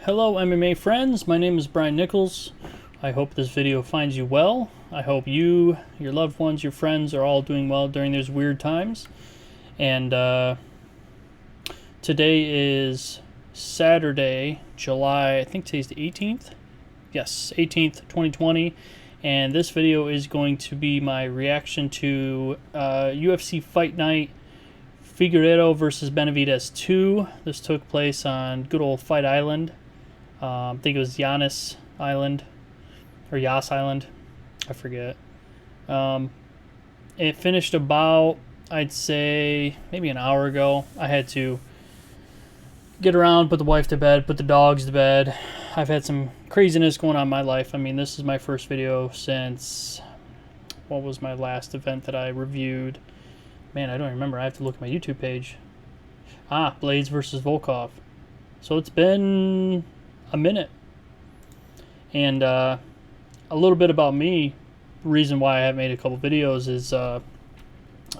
Hello MMA friends, my name is Brian Nichols. I hope this video finds you well. I hope you, your loved ones, your friends are all doing well during these weird times. And today is Saturday, July, I think today's the 18th? Yes, 18th, 2020. And this video is going to be my reaction to UFC Fight Night Figueiredo versus Benavidez 2. This took place on good old Fight Island. I think it was Giannis Island or Yas Island. I forget. It finished about, I'd say, maybe an hour ago. I had to get around, put the wife to bed, put the dogs to bed. I've had some craziness going on in my life. I mean, this is my first video since, what was my last event that I reviewed? Man, I don't remember. I have to look at my YouTube page. Blades versus Volkov. So it's been a minute. And a little bit about me. Reason why I haven't made a couple videos is I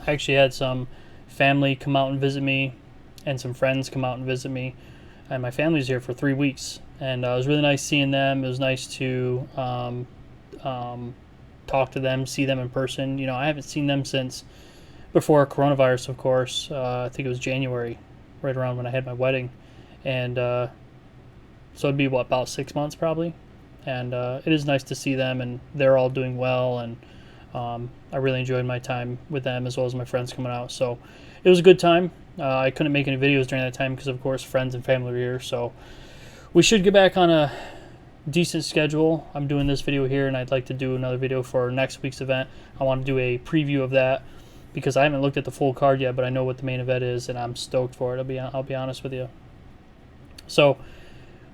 actually had some family come out and visit me and some friends come out and visit me. And my family's here for 3 weeks. And it was really nice seeing them. It was nice to talk to them, see them in person. You know, I haven't seen them since before coronavirus, of course. I think it was January, right around when I had my wedding. And so it'd be, what, about 6 months probably. And it is nice to see them, and they're all doing well. And I really enjoyed my time with them as well as my friends coming out. So it was a good time. I couldn't make any videos during that time because, of course, friends and family were here. So we should get back on a decent schedule. I'm doing this video here, and I'd like to do another video for next week's event. I want to do a preview of that because I haven't looked at the full card yet, but I know what the main event is, and I'm stoked for it. I'll be honest with you. So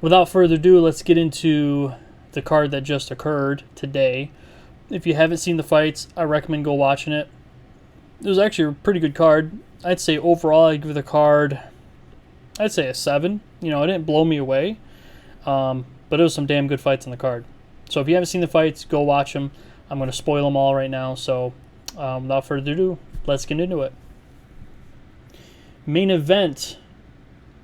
without further ado, let's get into the card that just occurred today. If you haven't seen the fights, I recommend go watching it. It was actually a pretty good card. I'd say overall I'd give the card, I'd say a 7. You know, it didn't blow me away, but it was some damn good fights on the card. So if you haven't seen the fights, go watch them. I'm going to spoil them all right now. So without further ado, let's get into it. Main event,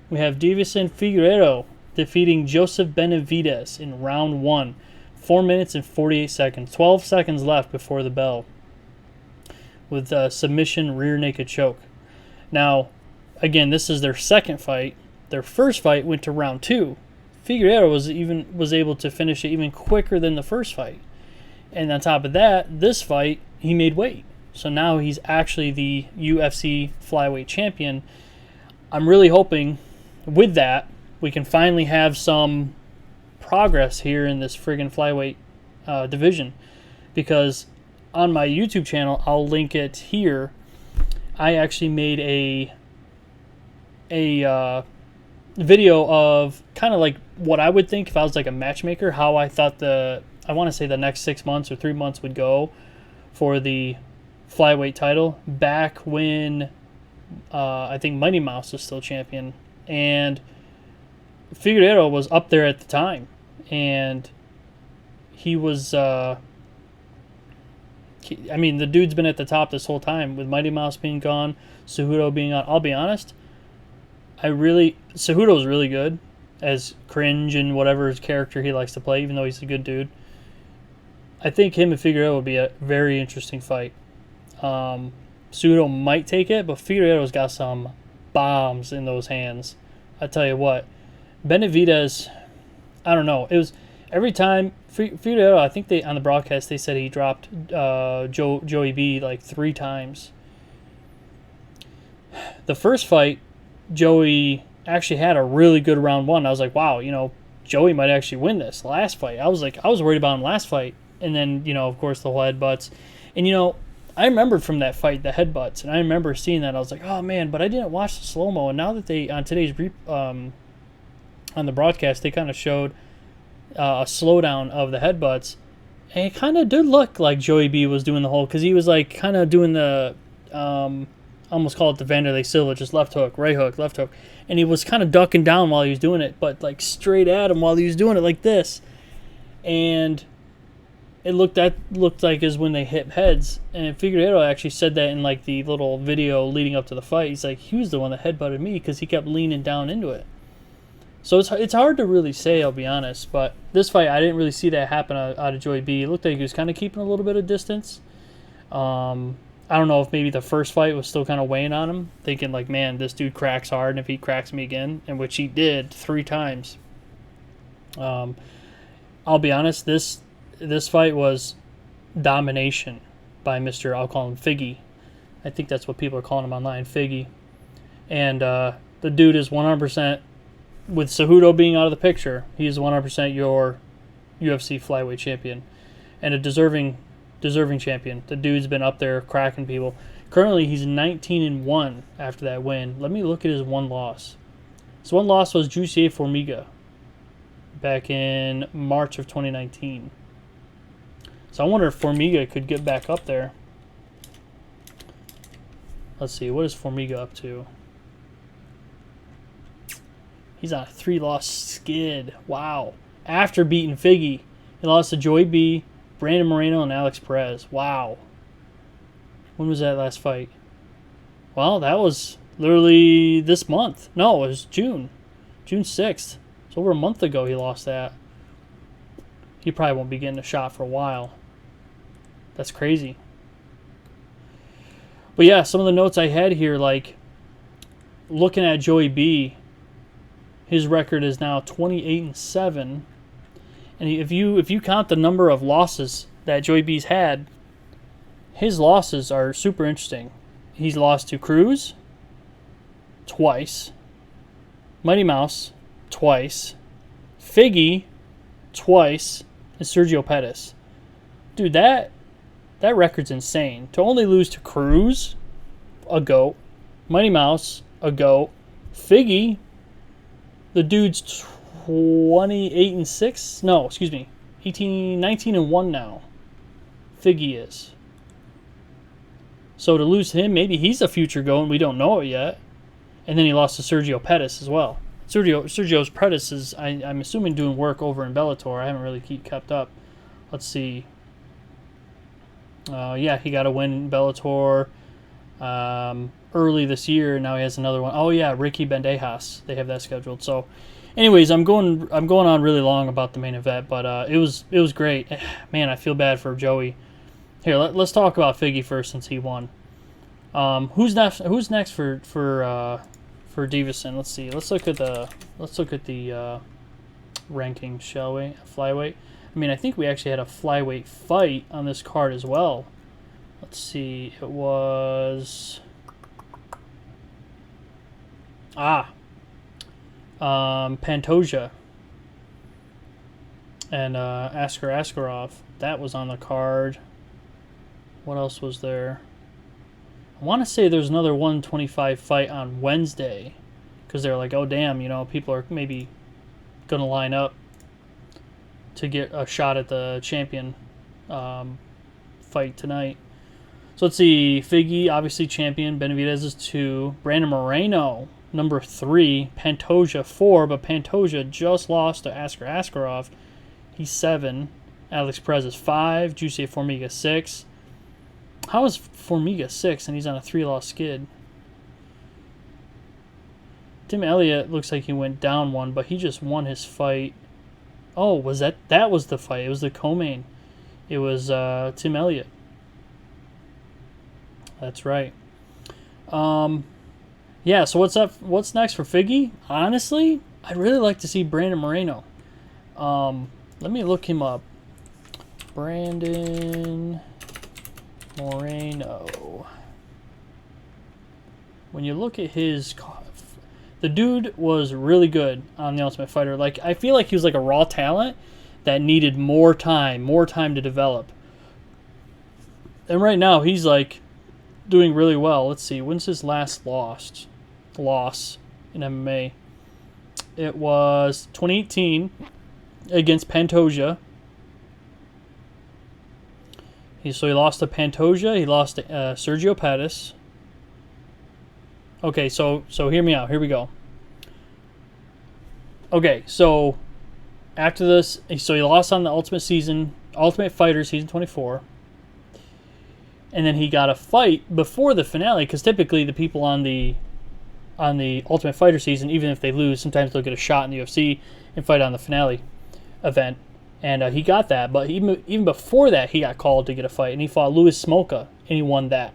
we have Deiveson Figueiredo defeating Joseph Benavidez in round 1. 4 minutes and 48 seconds. 12 seconds left before the bell with a submission rear naked choke. Now, again, this is their second fight. Their first fight went to round 2. Figueiredo was able to finish it even quicker than the first fight. And on top of that, this fight, he made weight. So now he's actually the UFC Flyweight champion. I'm really hoping with that we can finally have some progress here in this friggin' Flyweight division. Because on my YouTube channel, I'll link it here, I actually made a video of kind of like what I would think if I was like a matchmaker, how I thought I want to say the next 6 months or 3 months would go for the Flyweight title back when I think Mighty Mouse was still champion, and Figueiredo was up there at the time, and he was I mean, the dude's been at the top this whole time with Mighty Mouse being gone, Cejudo being on. I'll be honest, Cejudo's really good as Cringe and whatever his character he likes to play, even though he's a good dude. I think him and Figueiredo would be a very interesting fight. Cejudo might take it, but Figueiredo's got some bombs in those hands. I tell you what, Benavidez, I don't know. It was every time Figueiredo, I think on the broadcast they said he dropped Joey B like 3 times. The first fight, Joey actually had a really good round 1. I was like, wow, you know, Joey might actually win this. Last fight, I was worried about him last fight. And then, you know, of course, the whole headbutts. And, you know, I remembered from that fight the headbutts. And I remember seeing that. I was like, oh, man, but I didn't watch the slow-mo. And now that they, on today's, on the broadcast, they kind of showed a slowdown of the headbutts. And it kind of did look like Joey B was doing the whole, because he was, like, kind of doing the, almost call it the Vanderlei Silva, just left hook, right hook, left hook. And he was kind of ducking down while he was doing it, but, like, straight at him while he was doing it like this. And it looked like is when they hit heads, and Figueiredo actually said that in like the little video leading up to the fight. He's like, he was the one that headbutted me because he kept leaning down into it. So it's hard to really say, I'll be honest. But this fight, I didn't really see that happen out of Joey B. It looked like he was kind of keeping a little bit of distance. I don't know if maybe the first fight was still kind of weighing on him, thinking like, man, this dude cracks hard, and if he cracks me again, and which he did 3 times. I'll be honest, this fight was domination by Mr. I'll call him Figgy. I think that's what people are calling him online, Figgy. And the dude is 100%, with Cejudo being out of the picture, he is 100% your UFC Flyweight champion. And a deserving champion. The dude's been up there cracking people. Currently, he's 19-1 after that win. Let me look at his one loss. His one loss was Joseph Formiga back in March of 2019. So I wonder if Formiga could get back up there. Let's see, what is Formiga up to? He's on a 3-loss skid. Wow. After beating Figgy, he lost to Joey B., Brandon Moreno, and Alex Perez. Wow. When was that last fight? Well, that was literally this month. No, it was June. June 6th. It's over a month ago he lost that. He probably won't be getting a shot for a while. That's crazy. But yeah, some of the notes I had here, like looking at Joey B., his record is now 28-7. And if you count the number of losses that Joey B's had, his losses are super interesting. He's lost to Cruz twice, Mighty Mouse twice, Figgy twice, and Sergio Pettis. Dude, that record's insane. To only lose to Cruz, a GOAT, Mighty Mouse, a GOAT, Figgy, the dude's 28-6. No, excuse me, 19-1 now. Figgy is. So to lose to him, maybe he's a future GOAT and we don't know it yet. And then he lost to Sergio Pettis as well. Sergio's Pettis is, I'm assuming, doing work over in Bellator. I haven't really kept up. Let's see. Yeah, he got a win in Bellator early this year. Now he has another one. Oh yeah, Ricky Bandejas. They have that scheduled. So, anyways, I'm going on really long about the main event, but it was great. Man, I feel bad for Joey. Here, let's talk about Figgy first since he won. Who's next? Who's next for Davison? Let's see. Let's look at the rankings, shall we? Flyweight. I mean, I think we actually had a flyweight fight on this card as well. Let's see. It was Pantoja and Askarov. That was on the card. What else was there? I want to say there's another 125 fight on Wednesday because they're like, oh damn, people are maybe gonna line up to get a shot at the champion fight tonight. So let's see. Figgy, obviously champion. Benavidez is 2. Brandon Moreno, number 3. Pantoja 4, but Pantoja just lost to Askarov. He's 7. Alex Perez is 5. Joseph Formiga 6. How is Formiga 6 and he's on a 3-loss skid? Tim Elliott looks like he went down 1, but he just won his fight. Oh, was that was the fight? It was the co-main. It was Tim Elliott. That's right. Yeah, so what's next for Figgy? Honestly, I'd really like to see Brandon Moreno. Let me look him up. Brandon Moreno. When you look at the dude was really good on The Ultimate Fighter. Like, I feel like he was like a raw talent that needed more time to develop. And right now he's like doing really well. Let's see, when's his last loss in MMA? It was 2018 against Pantoja. So he lost to Pantoja. He lost to Sergio Pettis. Okay, so hear me out. Here we go. Okay, so after this, so he lost on the Ultimate Fighter Season 24. And then he got a fight before the finale, because typically the people on the on the Ultimate Fighter season. Even if they lose, sometimes they'll get a shot in the UFC and fight on the finale event. And he got that, but even before that, he got called to get a fight, and he fought Louis Smolka, and he won that.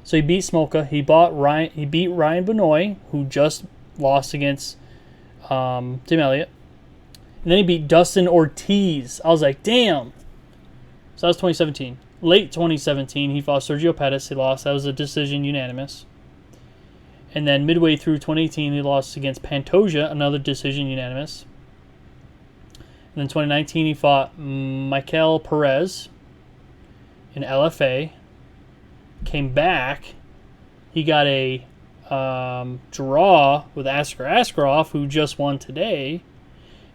So he beat Smolka. He beat Ryan Benoit, who just lost against Tim Elliott. And then he beat Dustin Ortiz. I was like, damn. So that was 2017. Late 2017, he fought Sergio Pettis. He lost. That was a decision unanimous. And then midway through 2018, he lost against Pantoja, another decision unanimous. And then 2019, he fought Michael Perez in LFA. Came back. He got a draw with Askar Askarov, who just won today.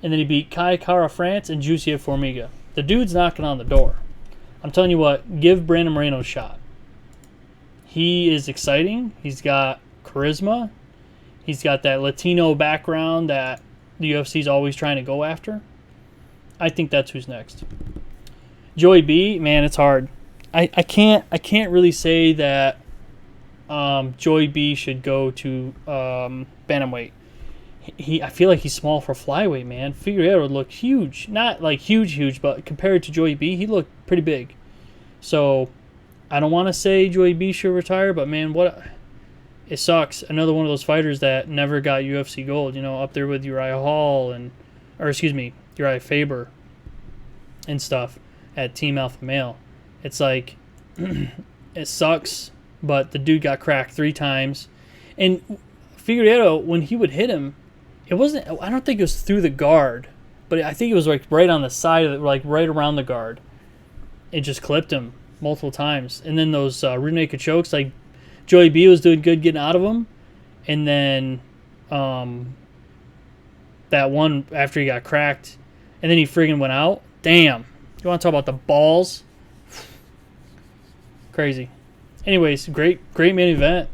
And then he beat Kai Kara France and Jussier Formiga. The dude's knocking on the door. I'm telling you what, give Brandon Moreno a shot. He is exciting. He's got charisma. He's got that Latino background that the UFC's always trying to go after. I think that's who's next. Joey B, man, it's hard. I can't really say that Joey B should go to bantamweight. I feel like he's small for flyweight, man. Figueiredo would look huge. Not like huge, but compared to Joey B, he looked pretty big. So I don't want to say Joey B should retire, but man, it sucks. Another one of those fighters that never got UFC gold, up there with Uriah Faber and stuff at Team Alpha Male. It's like, it sucks, but the dude got cracked 3 times. And Figueiredo, when he would hit him, I don't think it was through the guard, but I think it was like right on the side of it, like right around the guard. It just clipped him multiple times. And then those rear naked chokes, like Joey B was doing good getting out of them. And then that one after he got cracked, and then he friggin' went out. Damn. You want to talk about the balls? Crazy. Anyways, great main event.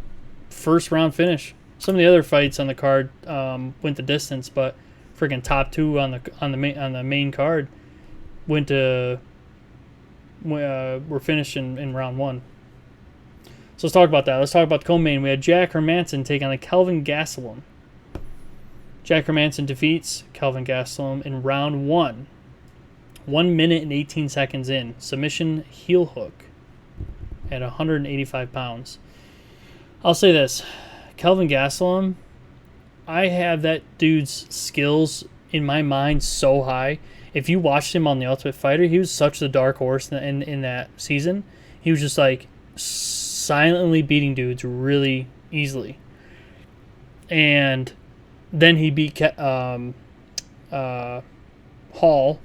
First round finish. Some of the other fights on the card went the distance, but friggin' top 2 on the main card were finished in round 1. So let's talk about that. Let's talk about the co-main. We had Jack Hermansson take on Kelvin Gastelum. Jack Hermansson defeats Kelvin Gastelum in round 1. 1 minute and 18 seconds in. Submission heel hook at 185 pounds. I'll say this. Kelvin Gastelum, I have that dude's skills in my mind so high. If you watched him on The Ultimate Fighter, he was such the dark horse in that season. He was just like silently beating dudes really easily. And then he beat Uriah Hall,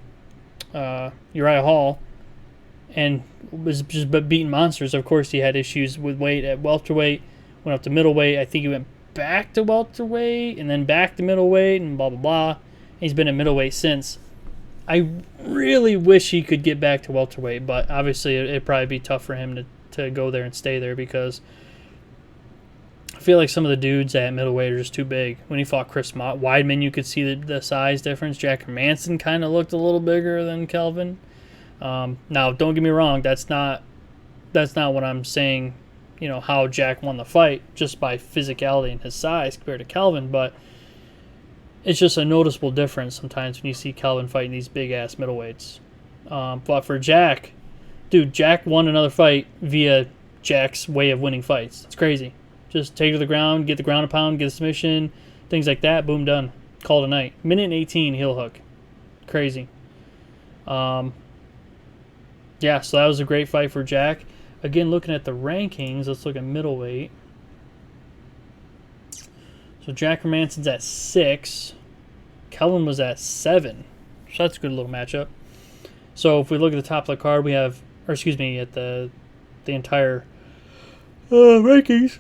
and was just beating monsters. Of course, he had issues with weight at welterweight, went up to middleweight. I think he went back to welterweight and then back to middleweight and blah, blah, blah. He's been at middleweight since. I really wish he could get back to welterweight, but obviously it'd probably be tough for him to go there and stay there because I feel like some of the dudes at middleweight are just too big. When he fought Chris Weidman, you could see the size difference. Jack Hermansson kind of looked a little bigger than Kelvin. Now, don't get me wrong. That's not what I'm saying, how Jack won the fight just by physicality and his size compared to Kelvin, but it's just a noticeable difference sometimes when you see Kelvin fighting these big-ass middleweights. But for Jack, dude, Jack won another fight via Jack's way of winning fights. It's crazy. Just take it to the ground, get the ground and pound, get a submission, things like that. Boom, done. Call it a night. Minute and 18 heel hook. Crazy. Yeah, so that was a great fight for Jack. Again, looking at the rankings, let's look at middleweight. So Jack Hermansson's at 6. Kelvin was at 7. So that's a good little matchup. So if we look at the top of the card, we have, at the entire rankings.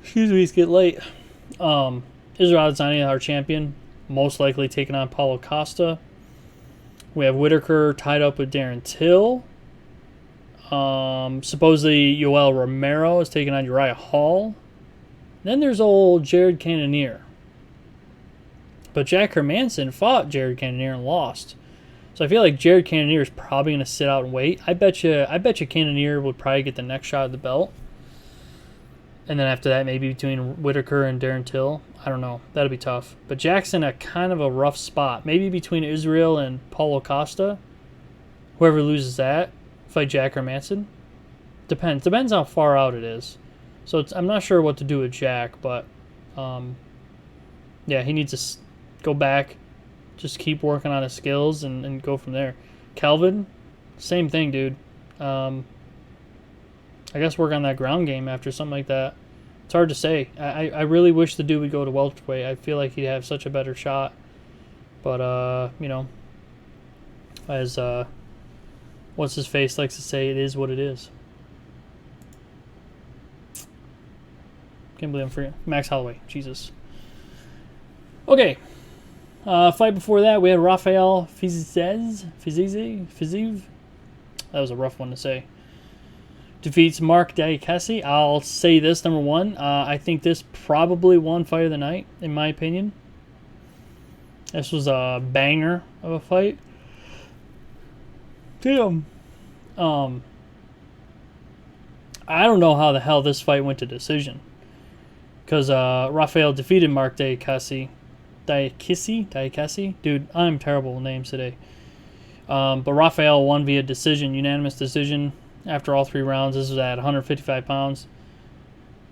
Excuse me, it's getting late. Israel Adesanya, our champion, most likely taking on Paulo Costa. We have Whitaker tied up with Darren Till. Supposedly Yoel Romero is taking on Uriah Hall. Then there's old Jared Cannonier. But Jack Hermansson fought Jared Cannonier and lost. So I feel like Jared Cannonier is probably going to sit out and wait. I bet you Cannonier would probably get the next shot at the belt. And then after that, maybe between Whitaker and Darren Till. I don't know. That'll be tough. But Jackson at kind of a rough spot. Maybe between Israel and Paulo Costa. Whoever loses that, fight Jack or Hermansson. Depends. Depends how far out it is. So I'm not sure what to do with Jack, but yeah, he needs to go back, just keep working on his skills and go from there. Kelvin, same thing, dude. I guess work on that ground game after something like that. It's hard to say. I really wish the dude would go to welterweight. I feel like he'd have such a better shot. But, you know, as what's his face likes to say, it is what it is. Can't believe I'm forgetting. Max Holloway. Jesus. Okay. Fight before that, we had Rafael Fiziev. That was a rough one to say. Defeats Mark Diakese. I'll say this, number one. I think this probably won fight of the night, in my opinion. This was a banger of a fight. Damn. I don't know how the hell this fight went to decision. Because Rafael defeated Mark Diakese. Diakese? Dude, I'm terrible with names today. But Rafael won via decision, unanimous decision. After all 3 rounds, this was at 155 pounds.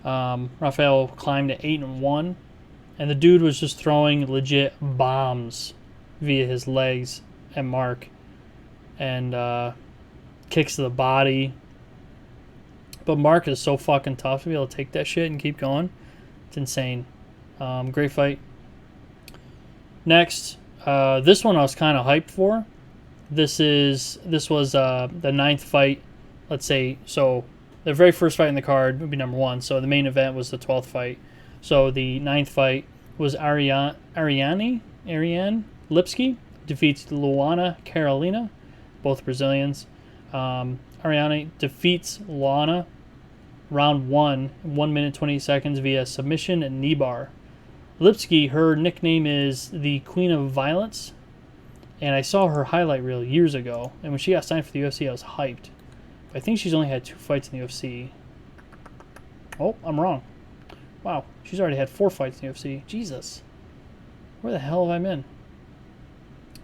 Rafael climbed to 8-1, and the dude was just throwing legit bombs via his legs at Mark, and kicks to the body. But Mark is so fucking tough to be able to take that shit and keep going. It's insane. Great fight. Next, this one I was kind of hyped for. This was the 9th fight. Let's say, so the very first fight in the card would be number 1. So the main event was the 12th fight. So the 9th fight was Ariane Lipski defeats Luana Carolina, both Brazilians. Ariane defeats Luana round 1, 1 minute 20 seconds via submission and knee bar. Lipski, her nickname is the Queen of Violence, and I saw her highlight reel years ago, and when she got signed for the UFC, I was hyped. I think she's only had 2 fights in the UFC. Oh, I'm wrong. Wow, she's already had 4 fights in the UFC. Jesus. Where the hell have I been?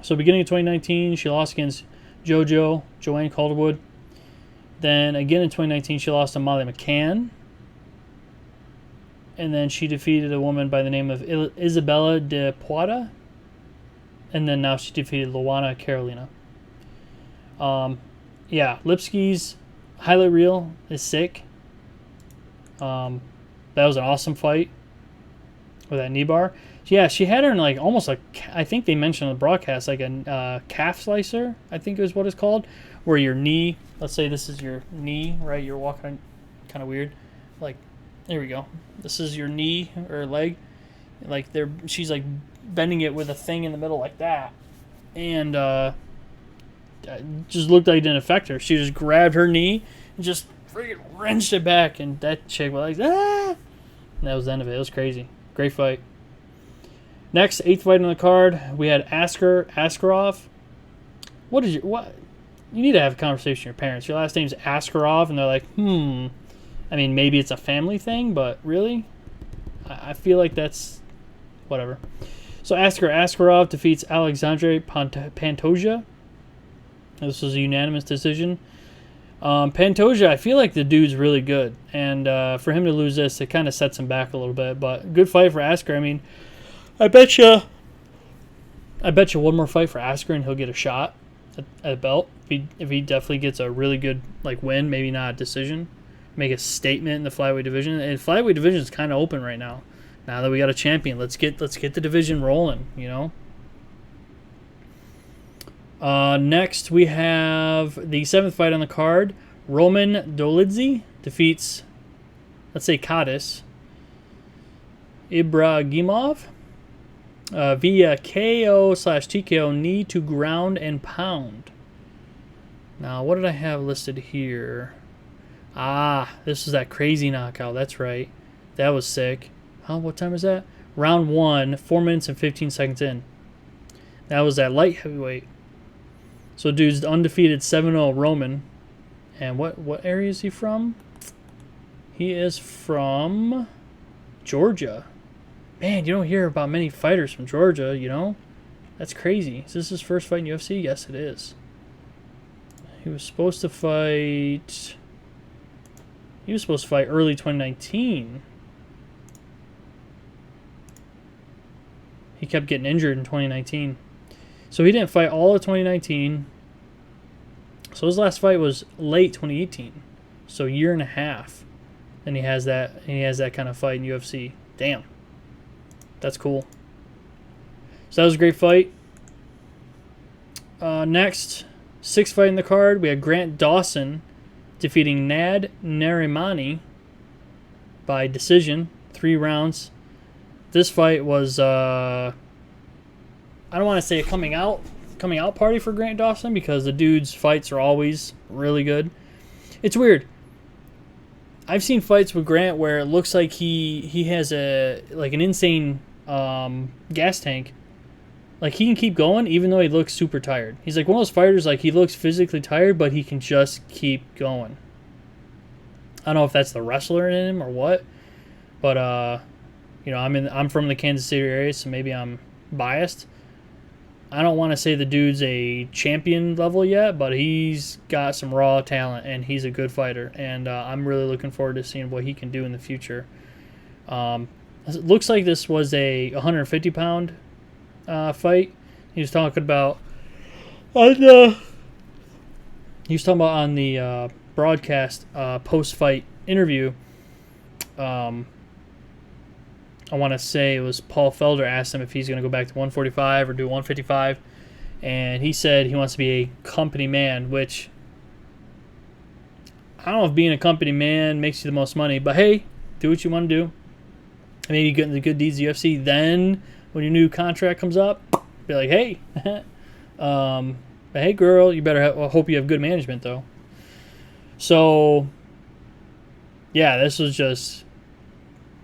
So beginning of 2019, she lost against Joanne Calderwood. Then again in 2019, she lost to Molly McCann. And then she defeated a woman by the name of Isabella de Puada. And then now she defeated Luana Carolina. Yeah, Lipski's highlight reel is sick. That was an awesome fight with that knee bar. Yeah, she had her in like almost like, I think they mentioned on the broadcast, like a calf slicer, I think is what it's called, where your knee, let's say this is your knee, right? You're walking kind of weird. Like, there we go. This is your knee or leg. Like she's like bending it with a thing in the middle like that. And just looked like it didn't affect her. She just grabbed her knee and just freaking wrenched it back, and that chick was like, ah! And that was the end of it. It was crazy. Great fight. Next, 8th fight on the card, we had Askarov. What? You need to have a conversation with your parents. Your last name's Askarov, and they're like, I mean, maybe it's a family thing, but really? I feel like that's whatever. So Askarov defeats Alexandre Pantoja. This was a unanimous decision. Pantoja, I feel like the dude's really good. And for him to lose this, it kind of sets him back a little bit. But good fight for Askar. I mean, I bet you one more fight for Askar and he'll get a shot at a belt. If he definitely gets a really good win, maybe not a decision. Make a statement in the flyweight division. And flyweight division is kind of open right now. Now that we got a champion, let's get the division rolling, you know. Next, we have the 7th fight on the card. Roman Dolidze defeats, let's say, Kadis Ibragimov via KO/TKO knee to ground and pound. Now, what did I have listed here? This is that crazy knockout. That's right. That was sick. What time is that? Round 1, 4 minutes and 15 seconds in. That was that light heavyweight. So dude's undefeated 7-0 Roman. And what area is he from? He is from Georgia. Man, you don't hear about many fighters from Georgia, you know? That's crazy. Is this his first fight in UFC? Yes, it is. He was supposed to fight... He was supposed to fight early 2019. He kept getting injured in 2019. So he didn't fight all of 2019. So his last fight was late 2018. So a year and a half. And he has that kind of fight in UFC. Damn. That's cool. So that was a great fight. Next, sixth fight in the card, we had Grant Dawson defeating Nad Narimani by decision, 3 rounds. This fight was, I don't want to say a coming out party for Grant Dawson because the dude's fights are always really good. It's weird. I've seen fights with Grant where it looks like he has an insane gas tank. Like, he can keep going even though he looks super tired. He's like one of those fighters, like, he looks physically tired, but he can just keep going. I don't know if that's the wrestler in him or what, but you know, I'm from the Kansas City area, so maybe I'm biased. I don't want to say the dude's a champion level yet, but he's got some raw talent, and he's a good fighter, and I'm really looking forward to seeing what he can do in the future. It looks like this was a 150-pound fight. He was talking about on the broadcast post-fight interview. I want to say it was Paul Felder asked him if he's going to go back to 145 or do 155, and he said he wants to be a company man, which I don't know if being a company man makes you the most money, but hey, do what you want to do. Maybe get in the good deeds of UFC. Then when your new contract comes up, be like, hey, but hey, girl, you better hope you have good management though. So yeah, this was just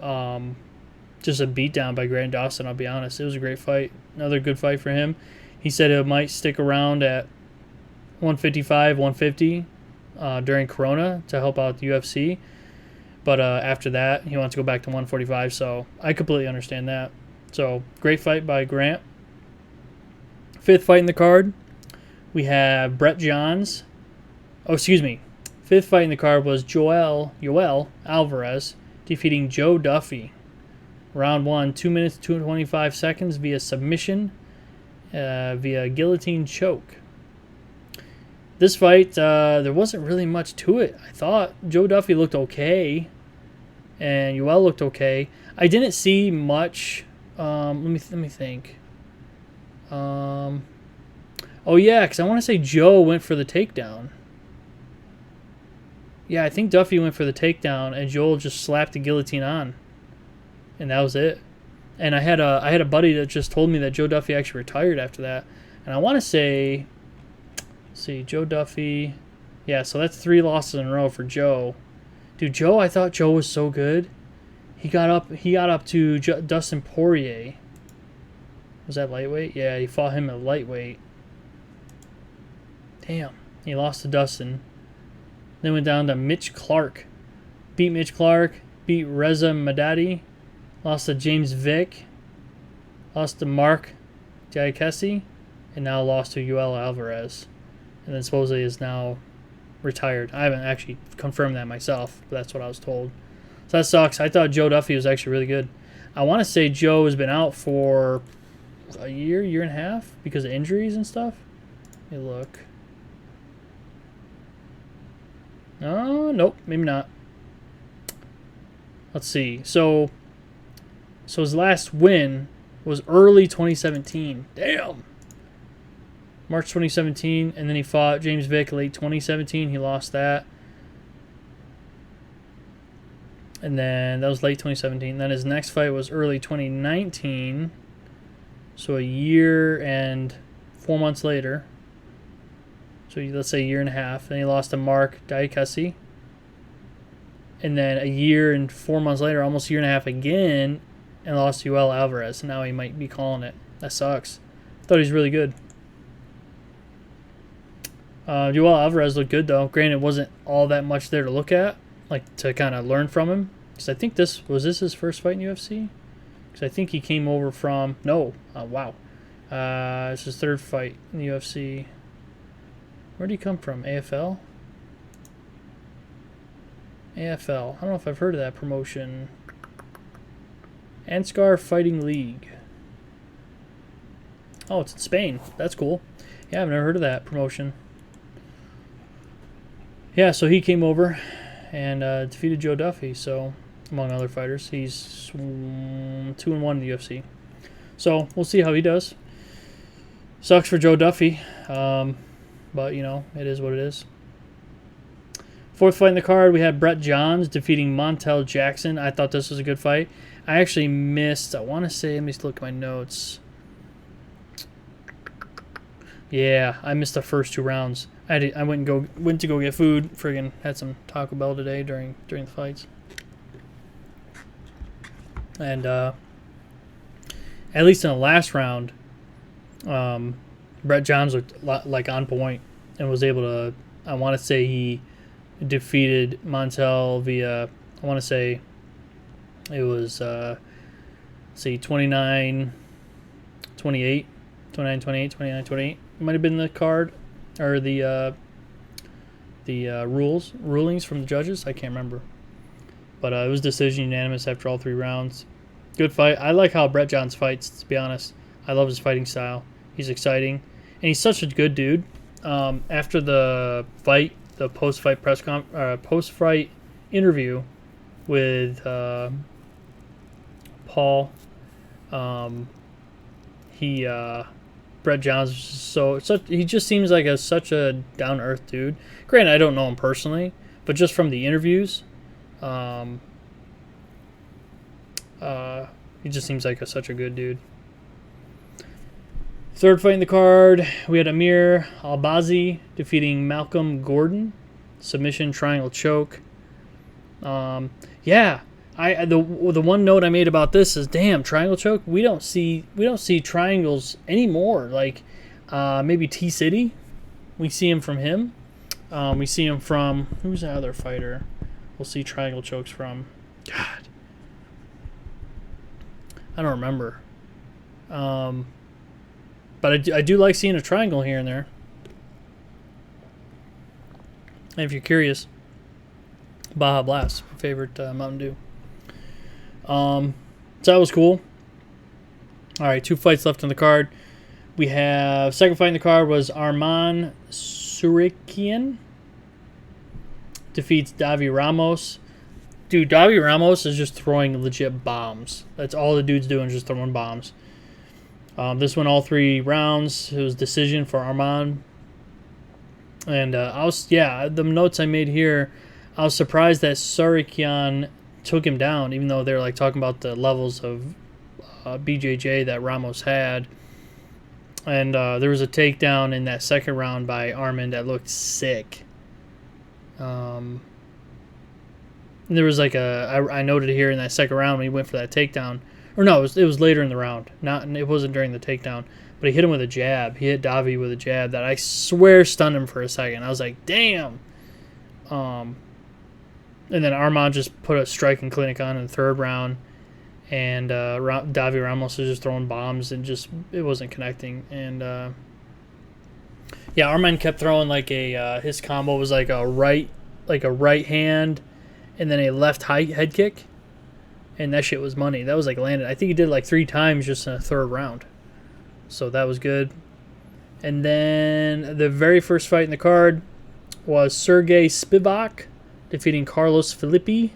a beatdown by Grant Dawson, I'll be honest. It was a great fight. Another good fight for him. He said it might stick around at 155, 150 during Corona to help out the UFC. But after that, he wants to go back to 145, so I completely understand that. So, great fight by Grant. Fifth fight in the card, we have Brett Johns. Oh, excuse me. Fifth fight in the card was Joel Alvarez defeating Joe Duffy. Round 1, 2 minutes, 25 seconds via submission, via guillotine choke. This fight, there wasn't really much to it. I thought Joe Duffy looked okay, and Yoel looked okay. I didn't see much. Let me think. Oh yeah, because I want to say Joe went for the takedown. Yeah, I think Duffy went for the takedown, and Joel just slapped the guillotine on. And that was it. And I had a buddy that just told me that Joe Duffy actually retired after that. And I want to say, let's see, Joe Duffy. Yeah, so that's 3 losses in a row for Joe. Dude, Joe, I thought Joe was so good. He got up to Dustin Poirier. Was that lightweight? Yeah, he fought him at lightweight. Damn. He lost to Dustin. Then went down to Mitch Clark. Beat Mitch Clark. Beat Reza Madadi. Lost to James Vick. Lost to Mark Diakesi. And now lost to Yoel Alvarez. And then supposedly is now retired. I haven't actually confirmed that myself, but that's what I was told. So that sucks. I thought Joe Duffy was actually really good. I want to say Joe has been out for a year and a half because of injuries and stuff. Let me look. Oh, nope, maybe not. Let's see. So his last win was early 2017. Damn. March 2017, and then he fought James Vick late 2017. He lost that. And then that was late 2017. Then his next fight was early 2019. So a year and 4 months later. So let's say a year and a half. Then he lost to Mark Diakesi. And then a year and 4 months later, almost a year and a half again, and lost to Yoel Alvarez. Now he might be calling it. That sucks. Thought he was really good. Yoel Alvarez looked good, though. Granted, it wasn't all that much there to look at. like to kind of learn from him. Because I think this his first fight in UFC. Because I think he came over from wow, it's his third fight in the UFC. Where did he come from? AFL. AFL. I don't know if I've heard of that promotion. Ansgar Fighting League. Oh, it's in Spain. That's cool. Yeah, I've never heard of that promotion. Yeah, so he came over and defeated Joe Duffy. So, among other fighters, he's 2-1 in the UFC. So we'll see how he does. Sucks for Joe Duffy, but you know it is what it is. Fourth fight in the card, we had Bret Johns defeating Montel Jackson. I thought this was a good fight. I actually missed. I want to say, let me just look at my notes. Yeah, I missed the first 2 rounds. I went to go get food. Friggin' had some Taco Bell today during the fights. And at least in the last round, Bret Johns looked like on point and was able to. I want to say he defeated Montel via. I want to say it was 29-28, 29-28, 29-28. It might have been the card or the rulings from the judges. I can't remember, but it was decision unanimous after all 3 rounds. Good fight. I like how Bret Johns fights, to be honest. I love his fighting style. He's exciting, and he's such a good dude. After the fight, the post-fight interview with Paul, Bret Johns he just seems like such a down-to-earth dude. Granted, I don't know him personally, but just from the interviews, he just seems like such a good dude. Third fight in the card, we had Amir Albazi defeating Malcolm Gordon. Submission triangle choke. The one note I made about this is, damn, triangle choke. We don't see triangles anymore. Like maybe T City, we see him from him. We see him from who's that other fighter? We'll see triangle chokes from. God, I don't remember. But I do like seeing a triangle here and there. And if you're curious, Baja Blast, my favorite Mountain Dew. So that was cool. All right, 2 fights left on the card. We have second fight in the card was Arman Surikian defeats Davi Ramos. Dude, Davi Ramos is just throwing legit bombs. That's all the dude's doing, is just throwing bombs. This went all 3 rounds. It was decision for Arman. And the notes I made here, I was surprised that Surikian took him down, even though they're like talking about the levels of BJJ that Ramos had. And there was a takedown in that second round by Arman that looked sick. There was like I noted here in that second round when he went for that takedown. Or no, it was later in the round. It wasn't during the takedown. But he hit him with a jab. He hit Davi with a jab that I swear stunned him for a second. I was like, damn. And then Arman just put a striking clinic on in the third round. And Davi Ramos was just throwing bombs and it wasn't connecting. And Arman kept throwing like his combo was like a right hand and then a left high head kick. And that shit was money. That was like landed. I think he did like 3 times just in a third round. So that was good. And then the very first fight in the card was Sergei Spivak defeating Carlos Philippi.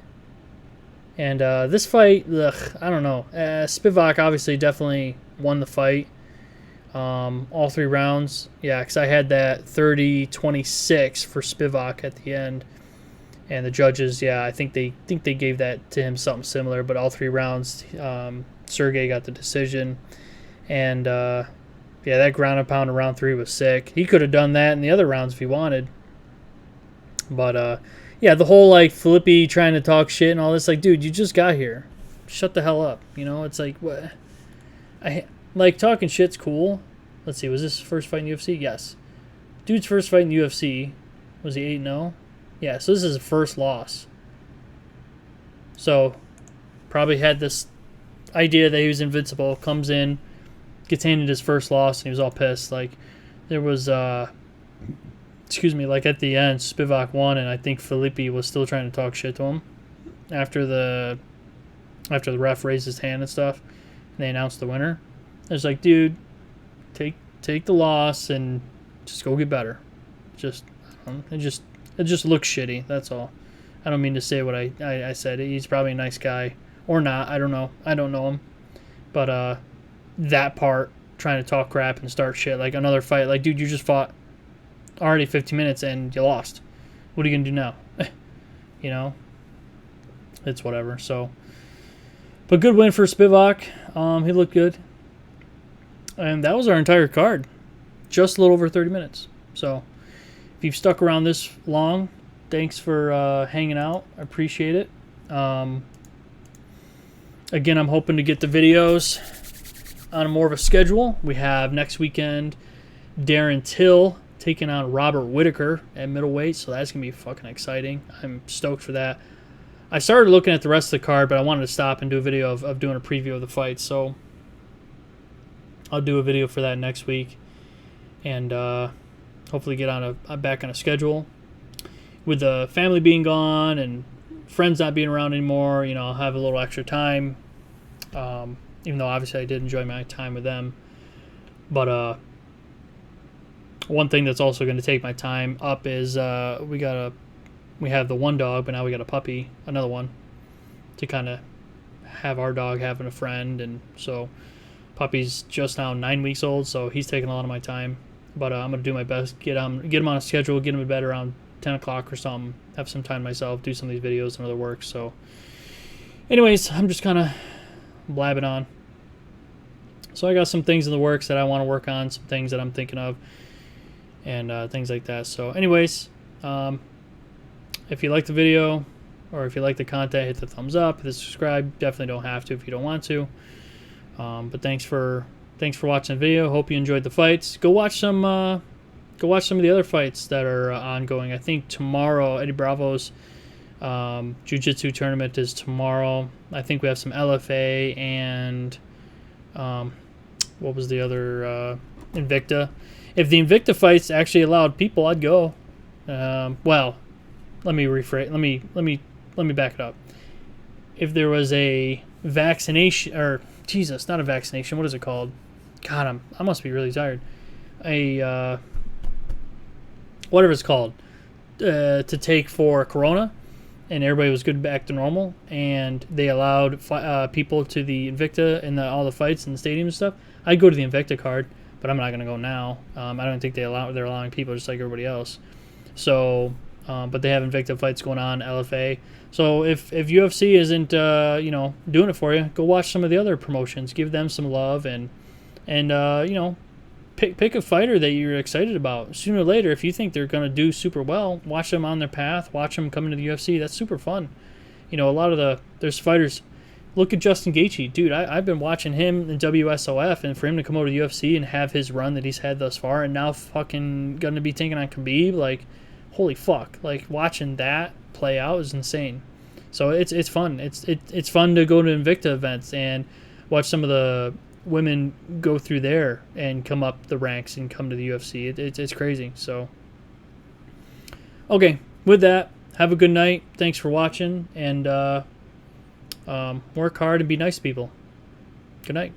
And this fight, I don't know. Spivak obviously definitely won the fight. All 3 rounds. Yeah, because I had that 30-26 for Spivak at the end. And the judges, I think they gave that to him something similar. But all 3 rounds, Sergei got the decision. And, that ground and pound in round 3 was sick. He could have done that in the other rounds if he wanted. But, the whole, like, Philippi trying to talk shit and all this. Like, dude, you just got here. Shut the hell up. You know, it's like, what? Talking shit's cool. Let's see, was this his first fight in UFC? Yes. Dude's first fight in UFC. Was he 8-0? Yeah, so this is his first loss. So probably had this idea that he was invincible. Comes in, gets handed his first loss, and he was all pissed. Like there was, like at the end, Spivak won, and I think Philippi was still trying to talk shit to him after the ref raised his hand and stuff, and they announced the winner. It's like, dude, take the loss and just go get better. It just looks shitty. That's all. I don't mean to say what I said. He's probably a nice guy or not. I don't know. I don't know him, but that part, trying to talk crap and start shit like another fight. Like, dude, you just fought already 15 minutes and you lost. What are you gonna do now? You know, it's whatever. So, but good win for Spivak. He looked good, and that was our entire card. Just a little over 30 minutes. So, if you've stuck around this long, thanks for hanging out. I appreciate it. Again, I'm hoping to get the videos on more of a schedule. We have next weekend Darren Till taking on Robert Whitaker at middleweight, so that's going to be fucking exciting. I'm stoked for that. I started looking at the rest of the card, but I wanted to stop and do a video of doing a preview of the fight, so I'll do a video for that next week, and hopefully get on back on a schedule. With the family being gone and friends not being around anymore, you know, I'll have a little extra time, even though obviously I did enjoy my time with them. But one thing that's also going to take my time up is we have the one dog, but now we got a puppy, another one, to kind of have our dog having a friend. And so puppy's just now 9 weeks old, so he's taking a lot of my time. But I'm going to do my best, get him on a schedule, get him in bed around 10 o'clock or something, have some time myself, do some of these videos and other work. So anyways, I'm just kind of blabbing on. So I got some things in the works that I want to work on, some things that I'm thinking of, and things like that. So anyways, if you like the video or if you like the content, hit the thumbs up, hit the subscribe. Definitely don't have to if you don't want to. But thanks for watching the video. Hope you enjoyed the fights. Go watch some of the other fights that are ongoing. I think tomorrow Eddie Bravo's jiu-jitsu tournament is tomorrow. I think we have some LFA and what was the other Invicta. If the Invicta fights actually allowed people, I'd go. Well, let me rephrase. Let me back it up. If there was a vaccination, or Jesus, not a vaccination. What is it called? God, I must be really tired. Whatever it's called, to take for Corona, and everybody was good back to normal, and they allowed people to the Invicta and all the fights in the stadium and stuff. I'd go to the Invicta card, but I'm not going to go now. I don't think they're allowing people just like everybody else. So, but they have Invicta fights going on, LFA. So if UFC isn't doing it for you, go watch some of the other promotions. Give them some love and pick a fighter that you're excited about. Sooner or later, if you think they're going to do super well, watch them on their path. Watch them come into the UFC. That's super fun. You know, a lot of there's fighters. Look at Justin Gaethje. Dude, I've been watching him in WSOF, and for him to come over to the UFC and have his run that he's had thus far, and now fucking going to be taking on Khabib, like, holy fuck. Like, watching that play out is insane. So it's fun. It's fun to go to Invicta events and watch some of the women go through there and come up the ranks and come to the UFC. It's crazy. So, okay, with that, have a good night. Thanks for watching, and work hard and be nice to people. Good night.